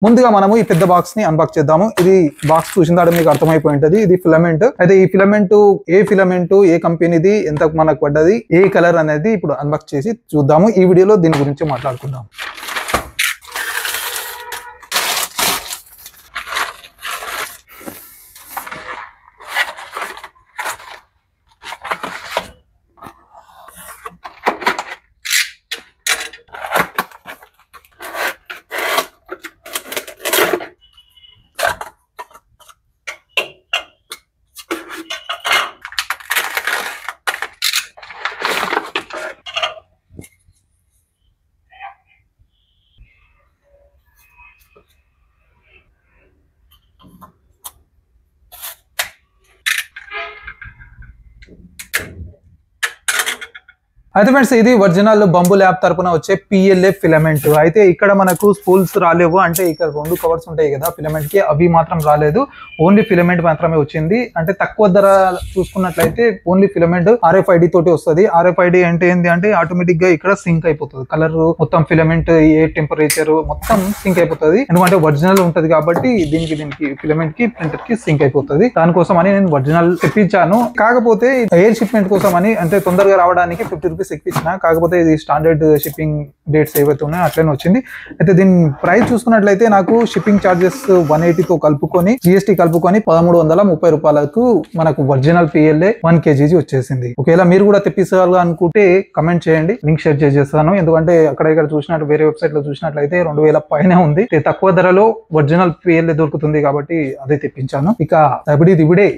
ముందుగా మనము ఈ పెద్ద బాక్స్ ని అన్బాక్స్ చేద్దాము. ఇది బాక్స్ చూసిన తర్వాత మీకు అర్థమైపోయి ఉంటది. ఇది ఫిలమెంట్. అయితే ఈ ఫిలమెంట్ ఏ కంపెనీది, ఎంత మనకు పడ్డది, ఏ కలర్ అనేది ఇప్పుడు అన్బాక్స్ చేసి చూద్దాము. ఈ వీడియోలో దీని గురించి మాట్లాడుకుందాం. అయితే ఫ్రెండ్స్, ఇది ఒరిజినల్ బంబు ల్యాబ్ తరపున వచ్చే PLA ఫిలమెంట్. అయితే ఇక్కడ మనకు స్పూల్స్ రాలేవు. అంటే ఇక్కడ 2 కవర్స్ ఉంటాయి కదా ఫిలమెంట్ కి, అవి మాత్రం రాలేదు. ఓన్లీ ఫిలమెంట్ మాత్రమే వచ్చింది. అంటే తక్కువ ధర చూసుకున్నట్లయితే ఓన్లీ ఫిలమెంట్ RFID తోటి వస్తుంది. RFID అంటే ఏంటి అంటే ఆటోమేటిక్ గా ఇక్కడ సింక్ అయిపోతుంది. కలర్ మొత్తం ఫిలమెంట్, ఏ టెంపరేచర్ మొత్తం సింక్ అయిపోతుంది. ఎందుకంటే ఒరిజినల్ ఉంటది కాబట్టి దీనికి ఫిలమెంట్ కి ప్రింటర్ కి సింక్ అయిపోతుంది. దానికోసం అని నేను ఒరిజినల్ తెప్పించాను. కాకపోతే ఎయిర్ షిప్మెంట్ కోసం అని, అంటే తొందరగా రావడానికి 50 రూపీస్ ఎక్కించిన. కాకపోతే ఇది స్టాండర్డ్ షిప్పింగ్ డేట్స్ ఏవైతే ఉన్నాయో అట్లనే వచ్చింది. అయితే దీని ప్రైస్ చూసుకున్నట్లయితే నాకు షిప్పింగ్ చార్జెస్ 180తో కలుపుకొని, GST కలుపుకొని 1330 రూపాయలకు మనకు ఒరిజినల్ PLA 1 kg వచ్చేసింది. ఒకవేళ మీరు కూడా తెప్పించాలి అనుకుంటే కమెంట్ చేయండి, లింక్ షేర్ చేసేస్తాను. ఎందుకంటే అక్కడ ఇక్కడ చూసినట్టు వేరే వెబ్సైట్ లో చూసినట్లయితే 2000 పైనే ఉంది. తక్కువ ధరలో ఒరిజినల్ PLA దొరుకుతుంది కాబట్టి అదే తెప్పించాను. ఇక ఇప్పుడే